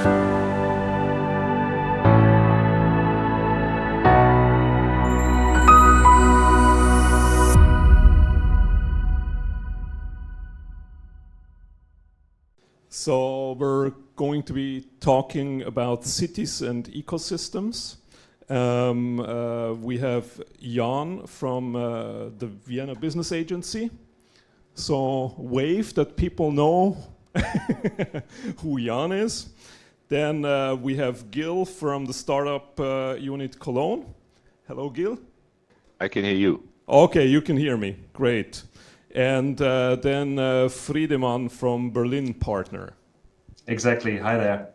So we're going to be talking about cities and ecosystems. We have Jan from the Vienna Business Agency. So wave that people know who Jan is. Then we have Gil from the startup unit Cologne. Hello, Gil. I can hear you. Okay, you can hear me. Great. And then Friedemann from Berlin Partner. Exactly. Hi there.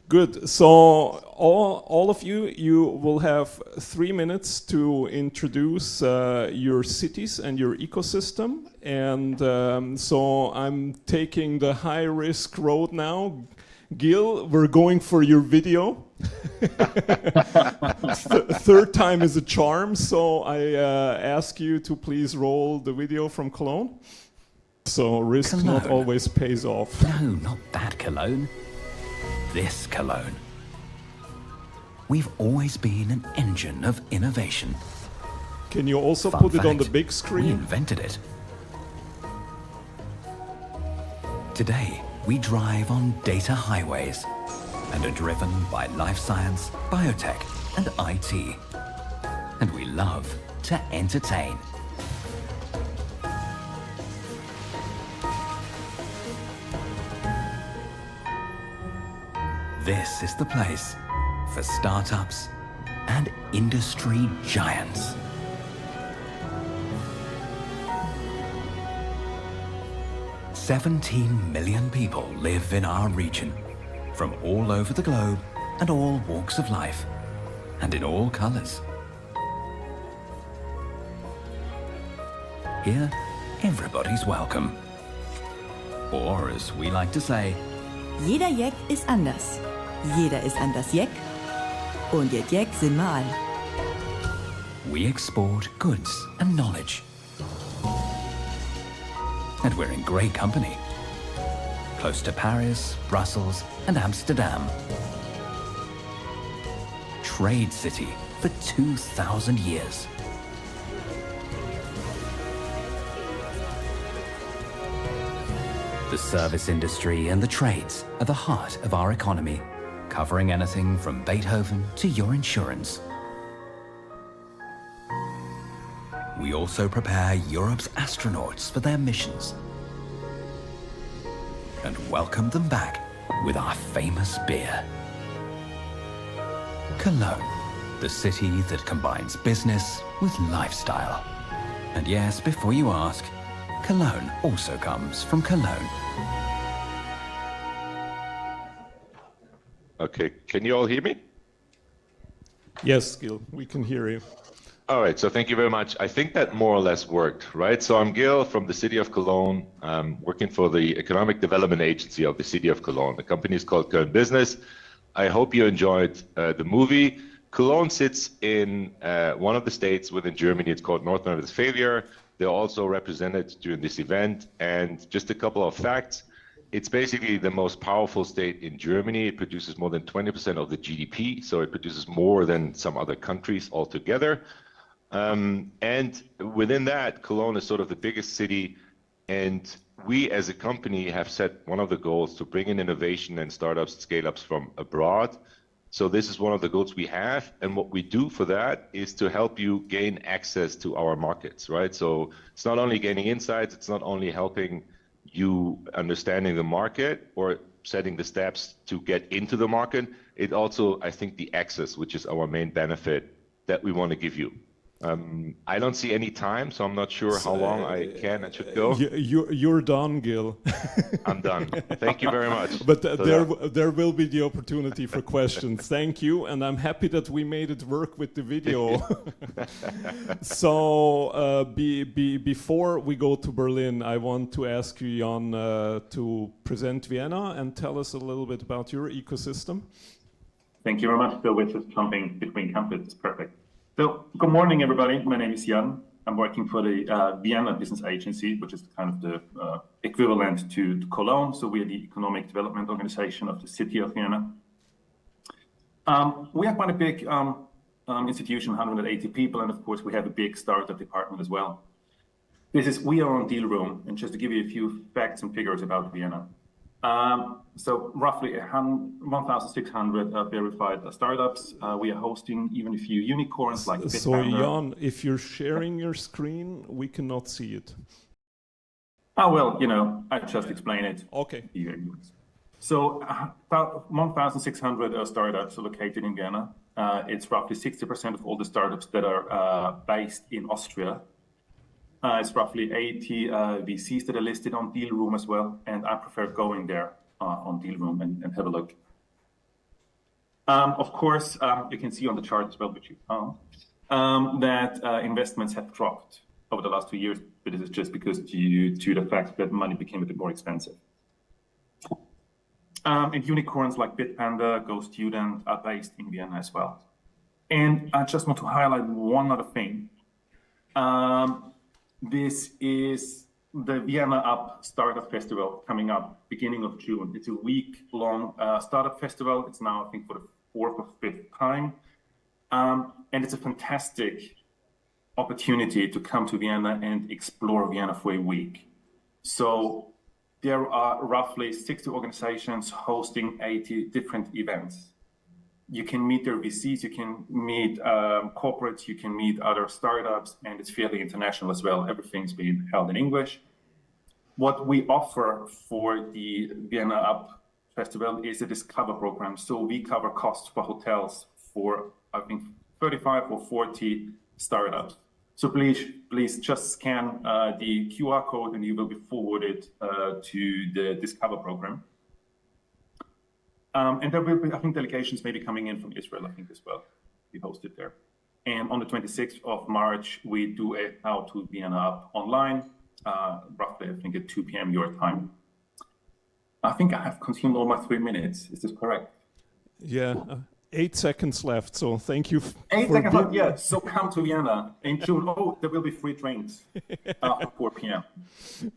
Good. So all of you will have 3 minutes to introduce your cities and your ecosystem. And so I'm taking the high-risk road now. Gil, we're going for your video. Third time is a charm, so I ask you to please roll the video from Cologne. So risk Cologne. not always pays off. No, not that Cologne. This Cologne. We've always been an engine of innovation. Can you also Fun put it on fact, the big We screen? invented it. Today, we drive on data highways and are driven by life science, biotech, and IT. And we love to entertain. This is the place for startups and industry giants. "17 million people live in our region, from all over the globe and all walks of life, and in all colors. Here, everybody's welcome. Or, as we like to say, Jeder Jeck ist anders. Jeder ist anders Jeck. Und jetzt Jeck sind wir all. we export goods and knowledge. And we're in great company. Close to Paris, Brussels, and Amsterdam. Trade city for 2,000 years. The service industry and the trades are the heart of our economy, covering anything from Beethoven to your insurance. We also prepare Europe's astronauts for their missions and welcome them back with our famous beer. Cologne, the city that combines business with lifestyle. And yes, before you ask, Cologne also comes from Cologne. Okay, can you all hear me? Yes, Gil, we can hear you. All right, so thank you very much. I think that more or less worked, right? So I'm Gil from the city of Cologne, working for the Economic Development Agency of the city of Cologne. The company is called Köln Business. I hope you enjoyed the movie. Cologne sits in one of the states within Germany. It's called North Rhine-Westphalia. They're also represented during this event. And just a couple of facts. It's basically the most powerful state in Germany. It produces more than 20% of the GDP. So it produces more than some other countries altogether. And within that, Cologne is sort of the biggest city. And we as a company have set one of the goals to bring in innovation and startups, scale-ups from abroad. So this is one of the goals we have. And what we do for that is to help you gain access to our markets, right? So it's not only gaining insights, it's not only helping you understanding the market or setting the steps to get into the market. It also, I think, the access, which is our main benefit that we want to give you. I don't see any time, so I'm not sure how long I can and should go. You're done, Gil. I'm done. Thank you very much. But there will be the opportunity for questions. Thank you, and I'm happy that we made it work with the video. So before we go to Berlin, I want to ask you, Jan, to present Vienna and tell us a little bit about your ecosystem. Thank you very much, Bill. We're just jumping between countries. It's perfect. So, good morning, everybody. My name is Jan. I'm working for the Vienna Business Agency, which is kind of the equivalent to Cologne. So we're the economic development organization of the city of Vienna. We are quite a big institution, 180 people, and of course we have a big startup department as well. We are on Deal Room, and just to give you a few facts and figures about Vienna. So roughly 1,600 verified startups. We are hosting even a few unicorns like So Jan, if you're sharing your screen, we cannot see it. Oh, well, I just explain it. Okay. So 1,600 startups are located in Vienna. It's roughly 60% of all the startups that are based in Austria. It's roughly 80 VCs that are listed on Deal Room as well, and I prefer going there on Deal Room and have a look. Of course, you can see on the chart as well, which you found, that investments have dropped over the last 2 years, but this is just because due to the fact that money became a bit more expensive. And unicorns like Bitpanda, GoStudent are based in Vienna as well. And I just want to highlight one other thing. This is the Vienna Up Startup Festival coming up beginning of June. It's a week-long startup festival. It's now, I think, for the 4th or 5th time. And it's a fantastic opportunity to come to Vienna and explore Vienna for a week. So there are roughly 60 organizations hosting 80 different events. You can meet their VCs, you can meet corporates, you can meet other startups, and it's fairly international as well. Everything's being held in English. What we offer for the Vienna Up Festival is a Discover program. So we cover costs for hotels for, I think, 35 or 40 startups. So please just scan the QR code and you will be forwarded to the Discover program. And there will be, I think, delegations maybe coming in from Israel, I think, as well. We hosted there. And on the 26th of March, we do a How to Vienna Up online, roughly, I think, at 2 p.m. your time. I think I have consumed all my 3 minutes. Is this correct? Yeah, 8 seconds left, so thank you. 8 seconds left, yeah. So come to Vienna in June. Oh, there will be free drinks after 4 p.m.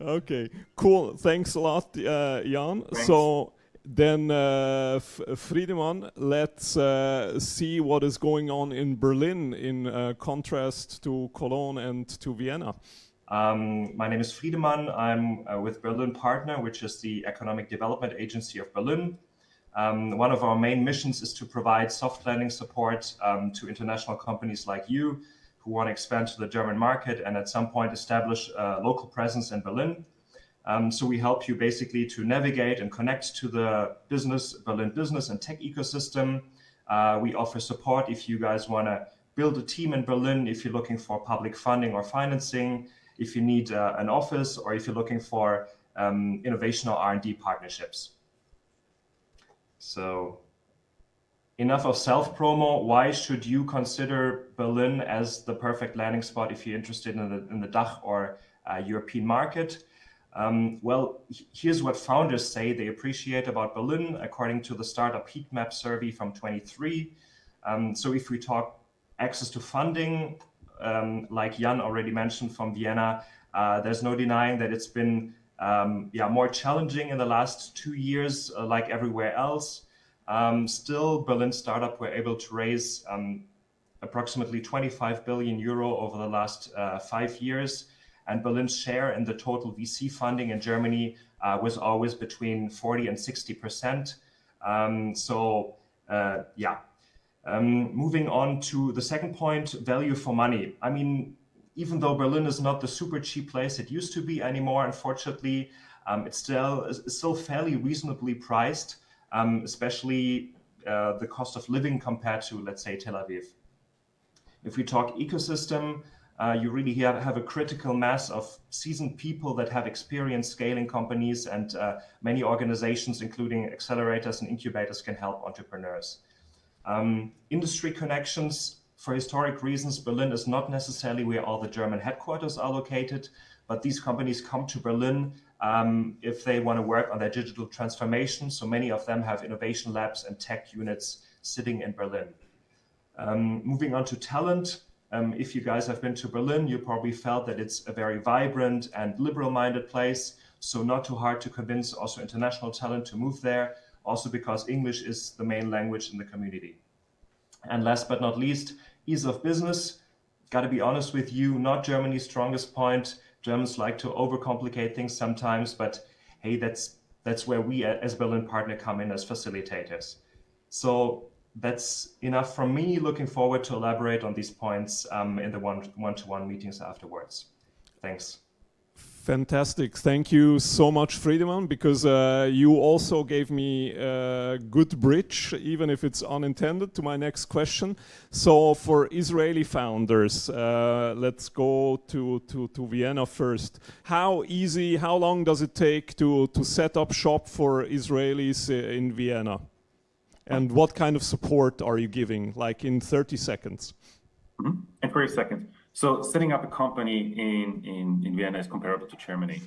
Okay, cool. Thanks a lot, Jan. Thanks. So then, Friedemann, let's see what is going on in Berlin in contrast to Cologne and to Vienna. My name is Friedemann. I'm with Berlin Partner, which is the economic development agency of Berlin. One of our main missions is to provide soft landing support to international companies like you who want to expand to the German market and at some point establish a local presence in Berlin. So we help you basically to navigate and connect to the Berlin business and tech ecosystem. We offer support if you guys want to build a team in Berlin, if you're looking for public funding or financing, if you need an office, or if you're looking for innovation or R&D partnerships. So enough of self-promo. Why should you consider Berlin as the perfect landing spot if you're interested in the DACH or European market? Well, here's what founders say they appreciate about Berlin, according to the Startup Heat Map survey from 23. So if we talk access to funding, like Jan already mentioned from Vienna, there's no denying that it's been more challenging in the last 2 years, like everywhere else. Still, Berlin startup were able to raise approximately 25 billion euro over the last 5 years. And Berlin's share in the total VC funding in Germany was always between 40 and 60%. Moving on to the second point, value for money. I mean, even though Berlin is not the super cheap place it used to be anymore, unfortunately, it's still fairly reasonably priced, especially the cost of living compared to, let's say, Tel Aviv. If we talk ecosystem, you really have a critical mass of seasoned people that have experience scaling companies, and many organizations, including accelerators and incubators, can help entrepreneurs. Industry connections, for historic reasons, Berlin is not necessarily where all the German headquarters are located, but these companies come to Berlin if they want to work on their digital transformation. So many of them have innovation labs and tech units sitting in Berlin. Moving on to talent. If you guys have been to Berlin, you probably felt that it's a very vibrant and liberal-minded place, so not too hard to convince also international talent to move there, also because English is the main language in the community. And last but not least, ease of business. Got to be honest with you, not Germany's strongest point. Germans like to overcomplicate things sometimes, but hey, that's where we as Berlin partner come in as facilitators. So that's enough from me. Looking forward to elaborate on these points in the one-to-one meetings afterwards. Thanks. Fantastic. Thank you so much, Friedemann, because you also gave me a good bridge, even if it's unintended, to my next question. So for Israeli founders, let's go to Vienna first. How long does it take to set up shop for Israelis in Vienna? And what kind of support are you giving, like in 30 seconds? Mm-hmm. In 30 seconds. So setting up a company in Vienna is comparable to Germany.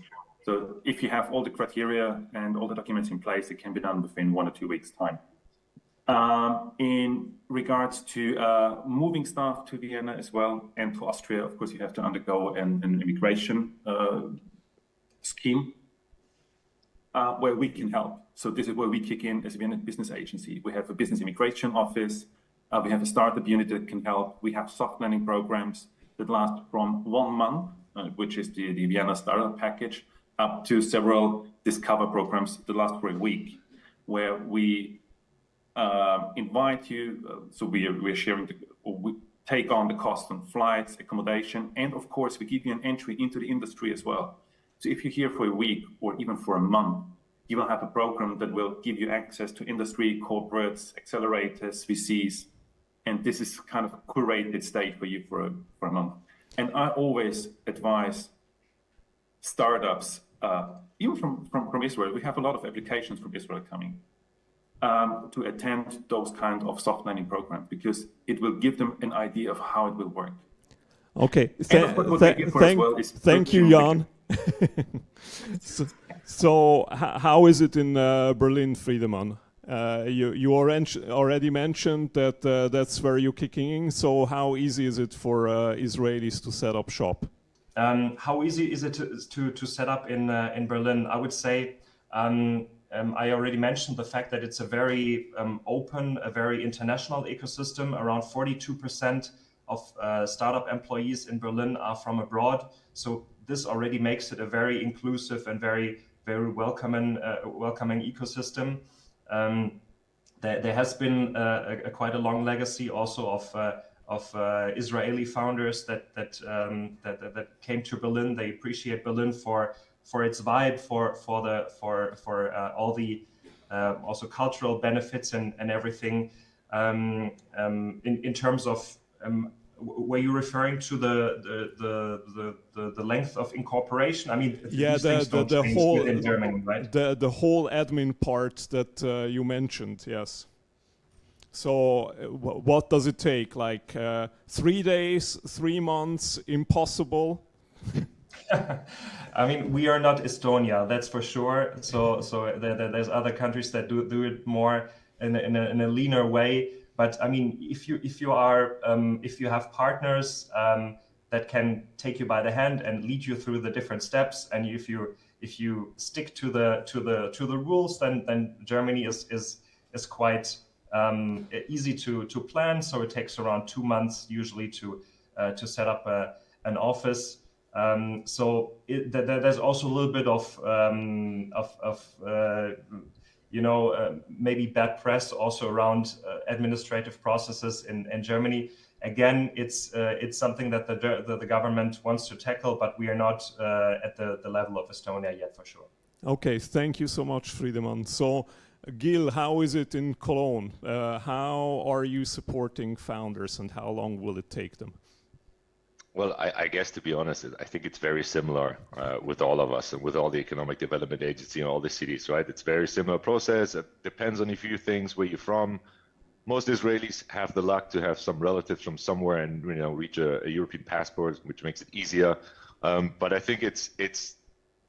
So if you have all the criteria and all the documents in place, it can be done within 1 or 2 weeks' time. In regards to moving staff to Vienna as well and to Austria, of course, you have to undergo an immigration scheme where we can help. So this is where we kick in as a Vienna business agency. We have a business immigration office. We have a startup unit that can help. We have soft landing programs that last from 1 month, which is the Vienna startup package, up to several discover programs that last for a week, where we invite you. So we're sharing, we take on the cost on flights, accommodation, and of course, we give you an entry into the industry as well. So if you're here for a week or even for a month, you will have a program that will give you access to industry, corporates, accelerators, VCs, and this is kind of a curated stay for you for a month. And I always advise startups, even from Israel, we have a lot of applications from Israel coming, to attend those kind of soft landing programs, because it will give them an idea of how it will work. Okay, thank you, Jan. So how is it in Berlin, Friedemann? You already mentioned that that's where you're kicking in. So how easy is it for Israelis to set up shop? How easy is it to set up in Berlin? I would say I already mentioned the fact that it's a very open, a very international ecosystem. Around 42% of startup employees in Berlin are from abroad. So this already makes it a very inclusive and very welcoming ecosystem. There has been quite a long legacy also of Israeli founders that came to Berlin. They appreciate Berlin for its vibe, for all the also cultural benefits and everything. In terms of were you referring to the length of incorporation? I mean, yeah, the whole in Germany, right? The whole admin part that you mentioned, yes. So what does it take? Like 3 days, 3 months, impossible? I mean, we are not Estonia, that's for sure. So there's other countries that do it more in a leaner way. But I mean, if you have partners that can take you by the hand and lead you through the different steps, and if you stick to the rules, then Germany is quite easy to plan. So it takes around 2 months usually to set up an office. So there's also a little bit of maybe bad press also around administrative processes in Germany. Again, it's something that the government wants to tackle, but we are not at the level of Estonia yet, for sure. Okay, thank you so much, Friedemann. So, Gil, how is it in Cologne? How are you supporting founders, and how long will it take them? Well, I guess, to be honest, I think it's very similar with all of us and with all the economic development agency and all the cities, right? It's very similar process. It depends on a few things, where you're from. Most Israelis have the luck to have some relatives from somewhere and reach a European passport, which makes it easier. But I think it's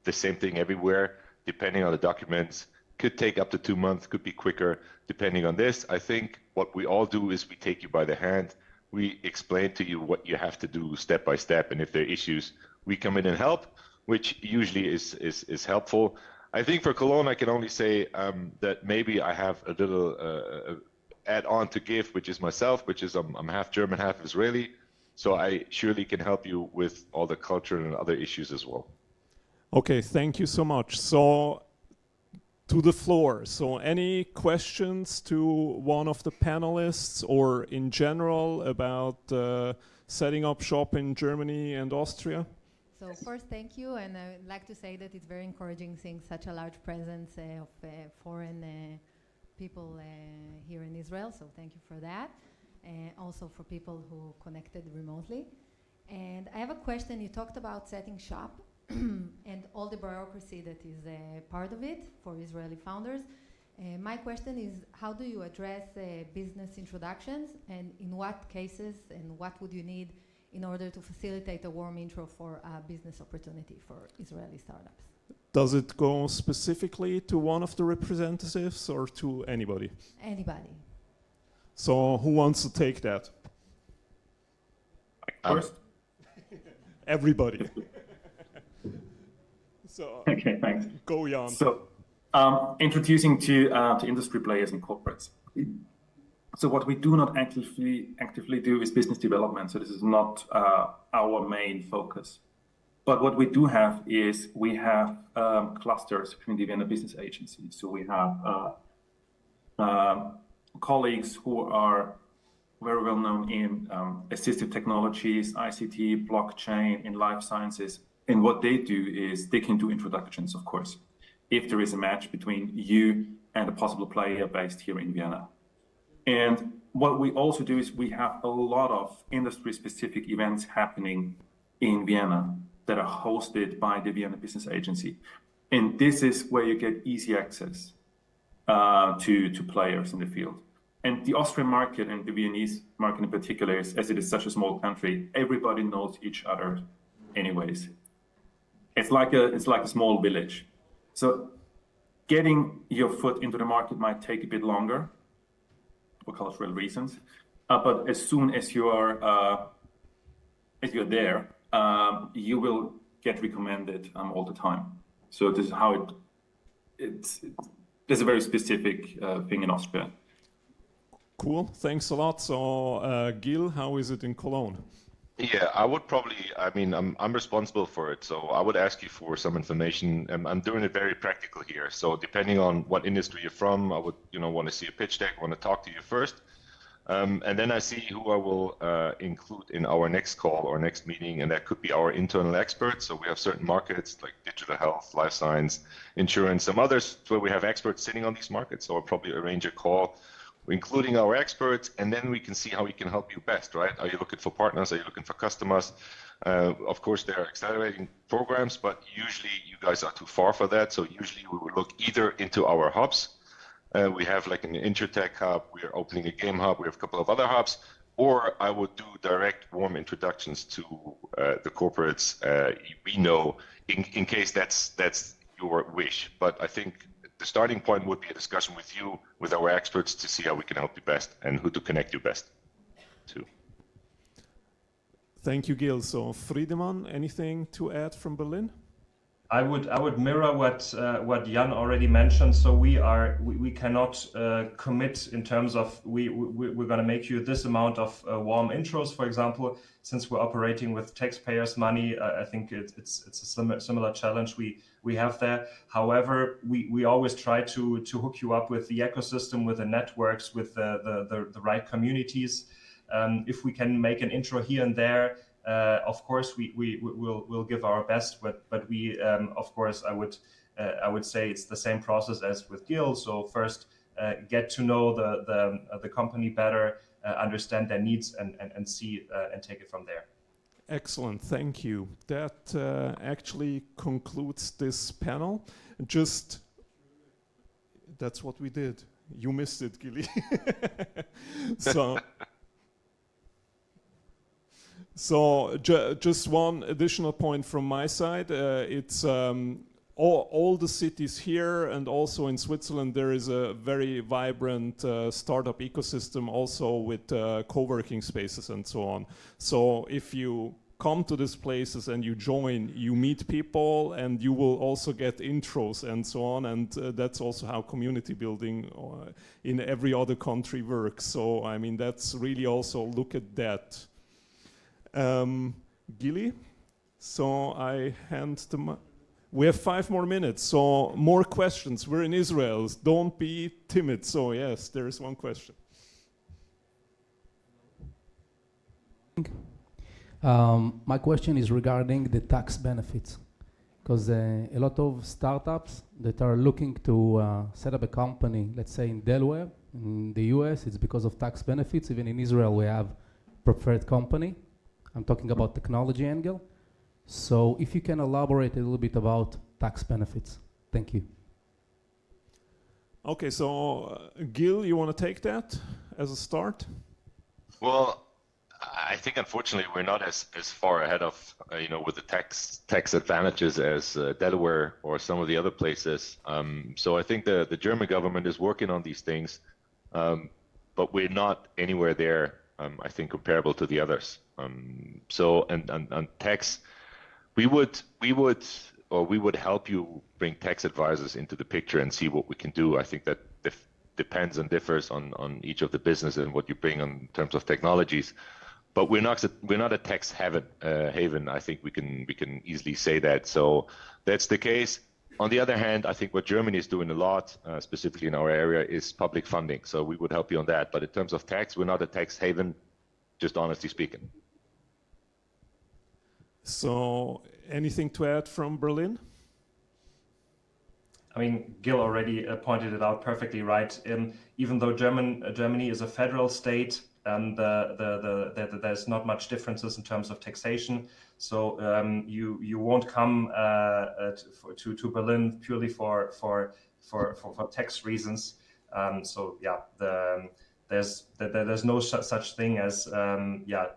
the same thing everywhere, depending on the documents. Could take up to 2 months, could be quicker, depending on this. I think what we all do is we take you by the hand. We explain to you what you have to do step by step, and if there are issues, we come in and help, which usually is helpful. I think for Cologne, I can only say that maybe I have a little add on to give, which is myself, which is I'm half German, half Israeli. So I surely can help you with all the culture and other issues as well. Okay, thank you so much. So to the floor. So any questions to one of the panelists or in general about setting up shop in Germany and Austria? So first, thank you, and I would like to say that it's very encouraging seeing such a large presence of foreign people here in Israel, so thank you for that. Also for people who connected remotely. And I have a question. You talked about setting shop and all the bureaucracy that is part of it for Israeli founders. My question is, how do you address business introductions, and in what cases and what would you need in order to facilitate a warm intro for a business opportunity for Israeli startups? Does it go specifically to one of the representatives or to anybody? Anybody. So who wants to take that? First? Everybody. So Okay, thanks. go, Jan. So, introducing to industry players and corporates. So what we do not actively do is business development. So this is not our main focus. But what we do have is we have clusters between the Vienna Business Agency. So we have colleagues who are very well known in assistive technologies, ICT, blockchain, in life sciences. And what they do is they can do introductions, of course, if there is a match between you and a possible player based here in Vienna. And what we also do is we have a lot of industry-specific events happening in Vienna that are hosted by the Vienna Business Agency. And this is where you get easy access to players in the field. And the Austrian market and the Viennese market in particular, as it is such a small country, everybody knows each other anyways. It's like a small village. So getting your foot into the market might take a bit longer for cultural reasons. But as soon as you're there, you will get recommended all the time. So this is how there's a very specific thing in Austria. Cool, thanks a lot. So Gil, how is it in Cologne? Yeah, I would probably, I'm responsible for it. So I would ask you for some information. I'm doing it very practical here. So depending on what industry you're from, I would, want to see a pitch deck, want to talk to you first. And then I see who I will include in our next call or next meeting. And that could be our internal experts. So we have certain markets like digital health, life science, insurance, some others where we have experts sitting on these markets. So I'll probably arrange a call including our experts, and then we can see how we can help you best, right? Are you looking for partners? Are you looking for customers? Of course, there are accelerating programs, but usually you guys are too far for that. So usually we would look either into our hubs. We have like an InsurTech hub. We are opening a game hub. We have a couple of other hubs. Or I would do direct warm introductions to the corporates we know in case that's your wish. But I think the starting point would be a discussion with you, with our experts, to see how we can help you best and who to connect you best to. Thank you, Gil. So Friedemann, anything to add from Berlin? I would mirror what Jan already mentioned. So we cannot commit in terms of we're going to make you this amount of warm intros, for example. Since we're operating with taxpayers' money, I think it's a similar challenge we have there. However, we always try to hook you up with the ecosystem, with the networks, with the right communities. If we can make an intro here and there, of course we'll give our best, but we of course I would say it's the same process as with Gil. So first get to know the company better, understand their needs, and see and take it from there. Excellent, thank you. That actually concludes this panel. That's what we did. You missed it, Gilly. So just one additional point from my side. It's all the cities here and also in Switzerland, there is a very vibrant startup ecosystem also with co-working spaces and so on. So if you come to these places and you join, you meet people and you will also get intros and so on, and that's also how community building in every other country works. So I mean, that's really also, look at that. Gili, so I hand the we have 5 more minutes, so more questions. We're in Israel, don't be timid. So yes, there is one question. My question is regarding the tax benefits, because a lot of startups that are looking to set up a company, let's say in Delaware, in the US, it's because of tax benefits. Even in Israel, we have preferred company. I'm talking about technology angle. So if you can elaborate a little bit about tax benefits. Thank you. Okay, so Gil, you want to take that as a start? Well, I think unfortunately we're not as far ahead of with the tax advantages as Delaware or some of the other places. So I think the German government is working on these things, but we're not anywhere there. I think comparable to the others. So and tax, we would help you bring tax advisors into the picture and see what we can do. I think that depends and differs on each of the business and what you bring in terms of technologies. But we're not a tax haven. I think we can easily say that. So that's the case. On the other hand, I think what Germany is doing a lot, specifically in our area, is public funding. So we would help you on that. But in terms of tax, we're not a tax haven, just honestly speaking. So anything to add from Berlin? I mean, Gil already pointed it out perfectly right. Even though Germany is a federal state, and there's not much differences in terms of taxation. So you won't come to Berlin purely for tax reasons. So yeah, there's no such thing as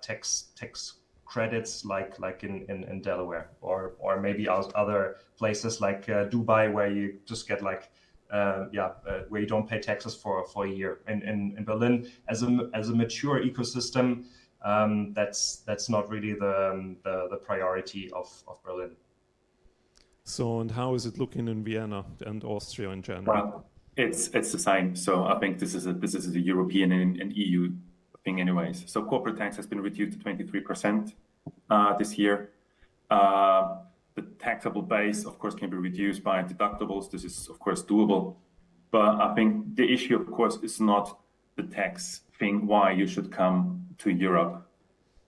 tax credits like in Delaware or maybe other places like Dubai, where you just get like where you don't pay taxes for a year. In Berlin, as a mature ecosystem, that's not really the priority of Berlin. So, and how is it looking in Vienna and Austria in general? Well, it's the same. So I think this is a European and EU thing, anyways. So corporate tax has been reduced to 23% this year. The taxable base, of course, can be reduced by deductibles. This is, of course, doable. But I think the issue, of course, is not the tax thing, why you should come to Europe.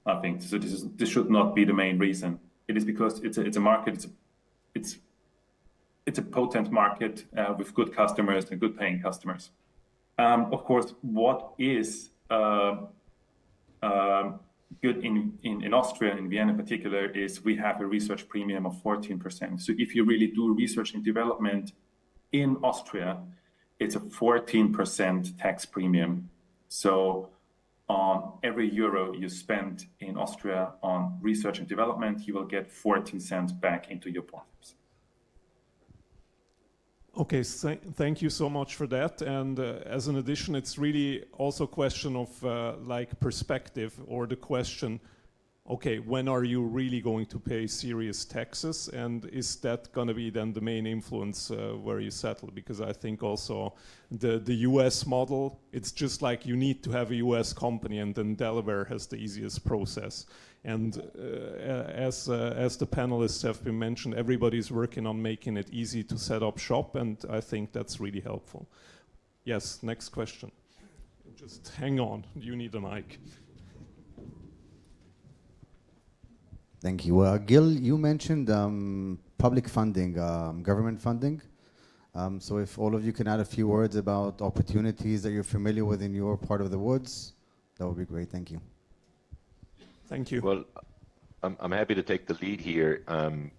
I think so. This should not be the main reason. It is because it's a market. It's a potent market with good customers and good paying customers. Of course, what is good in Austria, in Vienna in particular, is we have a research premium of 14%. So if you really do research and development in Austria, it's a 14% tax premium. So on every euro you spend in Austria on research and development, you will get 14 cents back into your pockets. Okay, thank you so much for that. And as an addition, it's really also a question of like perspective, or the question, okay, when are you really going to pay serious taxes? And is that going to be then the main influence where you settle? Because I think also the US model, it's just like you need to have a US company, and then Delaware has the easiest process. And as the panelists have been mentioned, everybody's working on making it easy to set up shop, and I think that's really helpful. Yes, next question. Just hang on, you need a mic. Thank you. Gil, you mentioned public funding, government funding. So if all of you can add a few words about opportunities that you're familiar with in your part of the woods, that would be great. Thank you. Thank you. Well, I'm happy to take the lead here,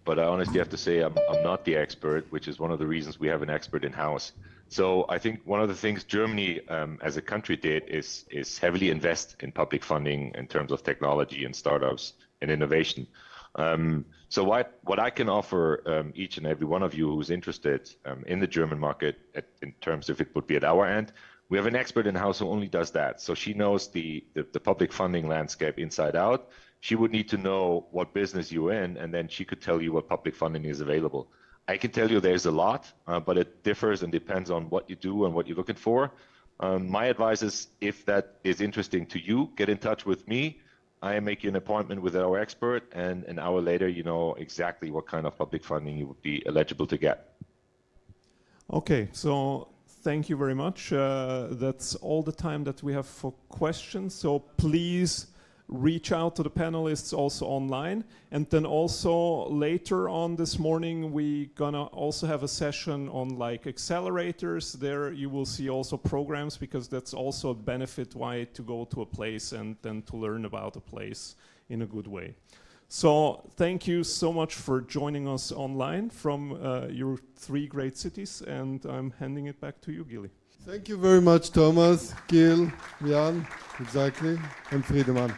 but I honestly have to say I'm not the expert, which is one of the reasons we have an expert in-house. So I think one of the things Germany as a country did is heavily invest in public funding in terms of technology and startups and innovation. So what I can offer each and every one of you who's interested in the German market, in terms if it would be at our end, we have an expert in-house who only does that. So she knows the public funding landscape inside out. She would need to know what business you're in, and then she could tell you what public funding is available. I can tell you there's a lot, but it differs and depends on what you do and what you're looking for. My advice is, if that is interesting to you, get in touch with me. I make you an appointment with our expert, and an hour later, you know exactly what kind of public funding you would be eligible to get. Okay, so thank you very much. That's all the time that we have for questions. So please reach out to the panelists also online. And then also later on this morning, we're gonna also have a session on like accelerators. There you will see also programs, because that's also a benefit why to go to a place and then to learn about a place in a good way. So thank you so much for joining us online from your 3 great cities, and I'm handing it back to you, Gili. Thank you very much, Thomas, Gil, Jan, exactly, and Friedemann.